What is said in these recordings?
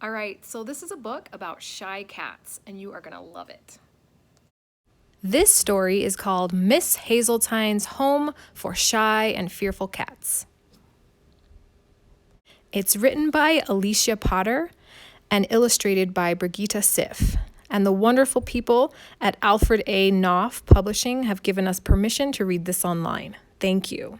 All right, so this is a book about shy cats, and you are going to love it. This story is called Miss Hazeltine's Home for Shy and Fearful Cats. It's written by Alicia Potter and illustrated by Brigitte Siff. And the wonderful people at Alfred A. Knopf Publishing have given us permission to read this online. Thank you.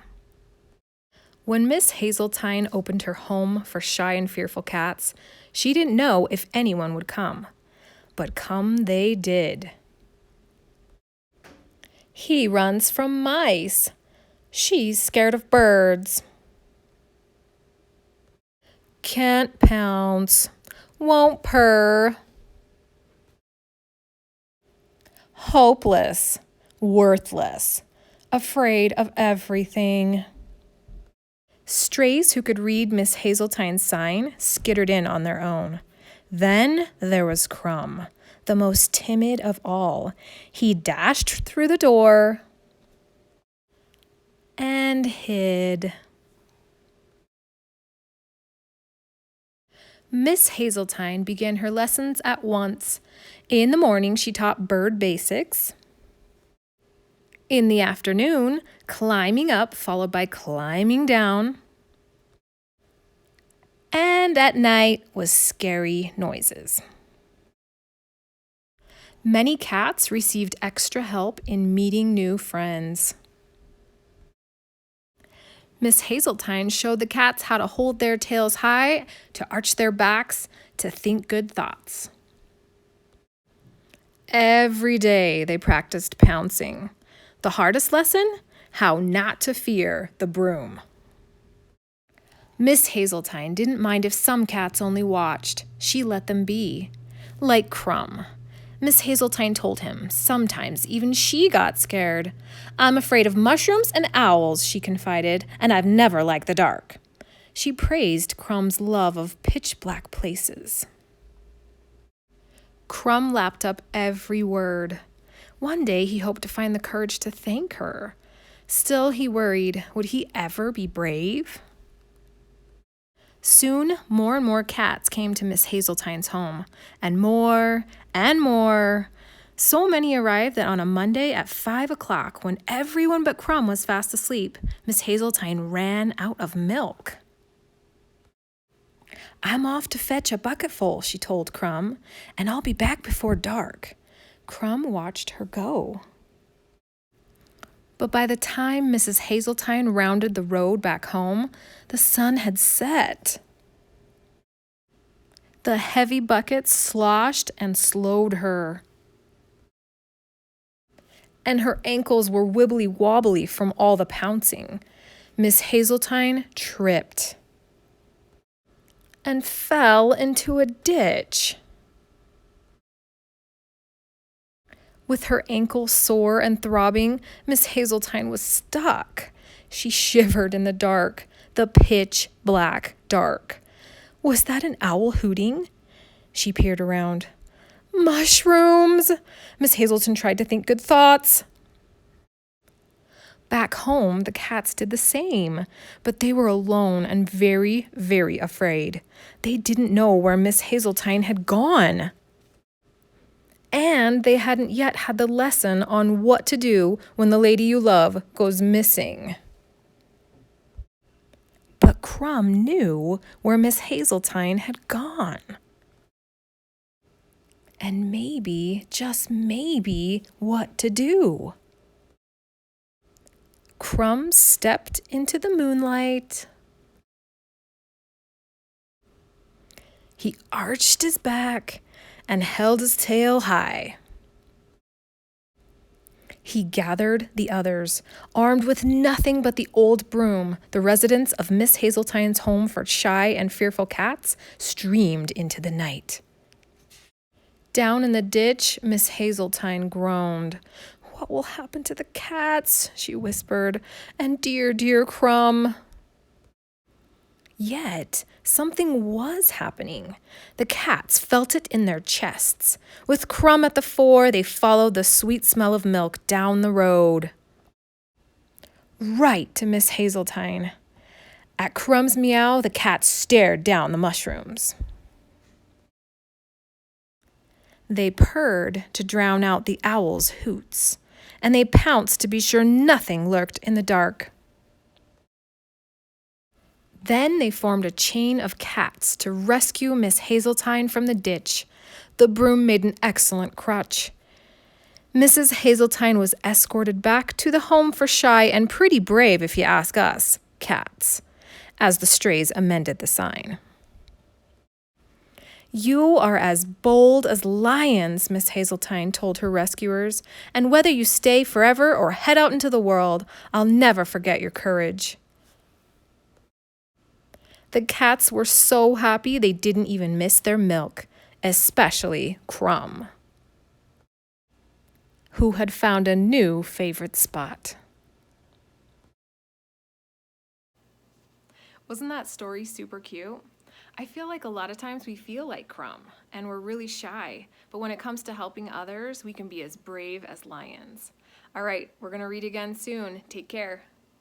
When Miss Hazeltine opened her home for shy and fearful cats, she didn't know if anyone would come. But come they did. He runs from mice. She's scared of birds. Can't pounce. Won't purr. Hopeless. Worthless. Afraid of everything. Strays who could read Miss Hazeltine's sign skittered in on their own. Then there was Crumb, the most timid of all. He dashed through the door and hid. Miss Hazeltine began her lessons at once. In the morning, she taught bird basics. In the afternoon, climbing up followed by climbing down. And at night was scary noises. Many cats received extra help in meeting new friends. Miss Hazeltine showed the cats how to hold their tails high, to arch their backs, to think good thoughts. Every day they practiced pouncing. The hardest lesson? How not to fear the broom. Miss Hazeltine didn't mind if some cats only watched. She let them be. Like Crumb. Miss Hazeltine told him sometimes even she got scared. "I'm afraid of mushrooms and owls," she confided, "and I've never liked the dark." She praised Crumb's love of pitch-black places. Crumb lapped up every word. One day he hoped to find the courage to thank her. Still he worried, would he ever be brave? Soon, more and more cats came to Miss Hazeltine's home, and more and more. So many arrived that on a Monday at 5 o'clock, when everyone but Crumb was fast asleep, Miss Hazeltine ran out of milk. "I'm off to fetch a bucketful," she told Crumb, "and I'll be back before dark." Crumb watched her go. But by the time Mrs. Hazeltine rounded the road back home, the sun had set. The heavy bucket sloshed and slowed her. And her ankles were wibbly-wobbly from all the pouncing. Miss Hazeltine tripped and fell into a ditch. With her ankle sore and throbbing, Miss Hazeltine was stuck. She shivered in the dark, the pitch-black dark. Was that an owl hooting? She peered around. Mushrooms! Miss Hazeltine tried to think good thoughts. Back home, the cats did the same, but they were alone and very, very afraid. They didn't know where Miss Hazeltine had gone. And they hadn't yet had the lesson on what to do when the lady you love goes missing. But Crumb knew where Miss Hazeltine had gone. And maybe, just maybe, what to do. Crumb stepped into the moonlight. He arched his back and held his tail high. He gathered the others, armed with nothing but the old broom. The residents of Miss Hazeltine's home for shy and fearful cats streamed into the night. Down in the ditch, Miss Hazeltine groaned. "What will happen to the cats?" she whispered. "And dear, dear Crumb." Yet, something was happening. The cats felt it in their chests. With Crumb at the fore, they followed the sweet smell of milk down the road. Right to Miss Hazeltine. At Crumb's meow, the cats stared down the mushrooms. They purred to drown out the owl's hoots, and they pounced to be sure nothing lurked in the dark. Then they formed a chain of cats to rescue Miss Hazeltine from the ditch. The broom made an excellent crutch. Mrs. Hazeltine was escorted back to the home for shy and pretty brave, if you ask us, cats, as the strays amended the sign. You are as bold as lions, Miss Hazeltine told her rescuers, and whether you stay forever or head out into the world, I'll never forget your courage. The cats were so happy they didn't even miss their milk, especially Crumb, who had found a new favorite spot. Wasn't that story super cute? I feel like a lot of times we feel like Crumb and we're really shy, but when it comes to helping others, we can be as brave as lions. All right, we're going to read again soon. Take care.